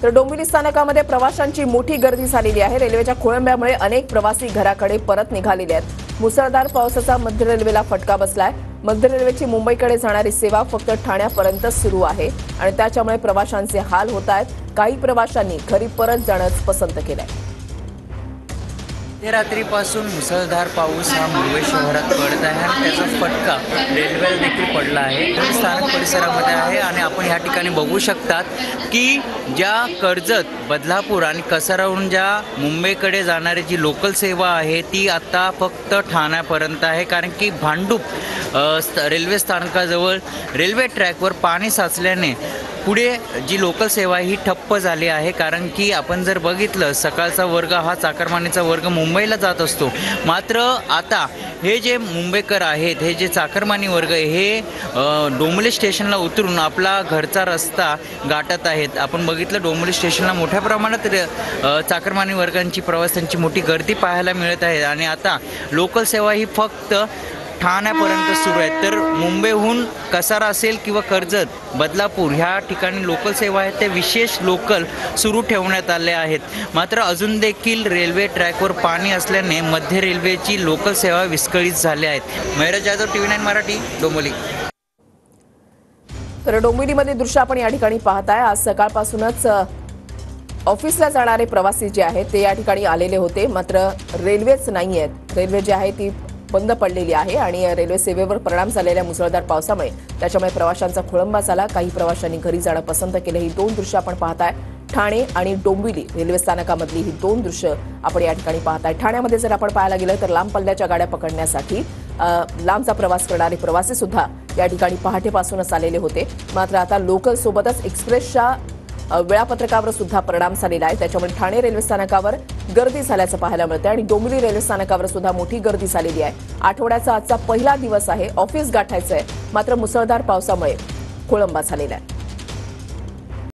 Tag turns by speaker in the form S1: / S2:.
S1: तर डोंबिवली स्थानकामध्ये प्रवाशांची मोठी गर्दी झालेली आहे। रेल्वेच्या खोळंब्यामुळे अनेक प्रवासी घराकडे परत निघालेले आहेत। मुसळधार पावसाचा मध्य रेल्वेला फटका बसलाय। मध्य रेल्वेची मुंबईकडे जाणारी सेवा फक्त ठाण्यापर्यंत सुरू आहे आणि त्याच्यामुळे प्रवाशांचे हाल होत आहेत। काही प्रवाशांनी घरी परत जाणंच पसंत केलंय।
S2: रात्रीपासून मुसळधार पाऊस हा मुंबई शहरात पडत आहे आणि त्याचा फटका रेल्वेला देखील पडला आहे। तो स्थानक परिसरामध्ये आहे आणि आपण या ठिकाणी बघू शकतात की ज्या कर्जत, बदलापूर आणि कसारावरून ज्या मुंबईकडे जाणारी जी लोकल सेवा आहे ती आता फक्त ठाण्यापर्यंत आहे, कारण की भांडूप रेल्वे स्थानकाजवळ रेल्वे ट्रॅकवर पाणी साचल्याने पुढे जी लोकल सेवा ही ठप्प झाली आहे। कारण की आपण जर बघितलं सकाळचा वर्ग हा चाकरमानीचा वर्ग मुंबईला जात असतो, मात्र आता हे जे मुंबईकर आहेत, हे जे चाकरमानी वर्ग हे डोंबिवली स्टेशनला उतरून आपला घरचा रस्ता गाठत आहेत। आपण बघितलं डोंबिवली स्टेशनला मोठ्या प्रमाणात चाकरमानी वर्गांची प्रवाशांची मोठी गर्दी पाहायला मिळत आहे आणि आता लोकल सेवा ही फक्त ठाण्यापर्यंत सुरू आहे। तर मुंबईहून कसारा असेल किंवा कर्जत, बदलापूर ह्या ठिकाणी लोकल सेवा आहेत ते विशेष लोकल सुरू ठेवण्यात आले आहेत। मात्र अजून देखील रेल्वे ट्रॅकवर पाणी असल्याने मध्य रेल्वेची लोकल सेवा विस्कळीत झाल्या आहेत। मयूरज जाधव, TV9 मराठी, डोंबिवली।
S1: तर डोंबिवलीमध्ये दृश्य आपण या ठिकाणी पाहताय। आज सकाळपासूनच ऑफिसला जाणारे प्रवासी जे आहेत ते या ठिकाणी आलेले होते, मात्र रेल्वेच नाही आहेत। रेल्वे जी आहे ती बंद पडलेली आहे आणि रेल्वे सेवेवर परिणाम झालेल्या मुसळधार पावसामुळे त्याच्यामुळे प्रवाशांचा खोळंबा झाला। काही प्रवाशांनी घरी जाणं पसंत केलं। ही दोन दृश्य आपण पाहताय, ठाणे आणि डोंबिवली रेल्वे स्थानकामधली ही दोन दृश्य आपण या ठिकाणी पाहताय। ठाण्यामध्ये जर आपण पाहायला गेलं तर लांब पल्ल्याच्या गाड्या पकडण्यासाठी लांबचा प्रवास करणारे प्रवासी सुद्धा या ठिकाणी पहाटेपासूनच आलेले होते, मात्र आता लोकल सोबतच एक्सप्रेसच्या वेळापत्रकावर सुद्धा परिणाम झालेला आहे। त्याच्यामुळे ठाणे रेल्वे स्थानकावर गर्दी झाल्याचं पाहायला मिळतं आणि डोंबिवली रेल्वे स्थानकावर सुद्धा मोठी गर्दी झालेली आहे। आठवड्याचा आजचा पहिला दिवस आहे, ऑफिस गाठायचं आहे, मात्र मुसळधार पावसामुळे खोळंबा झालेला आहे।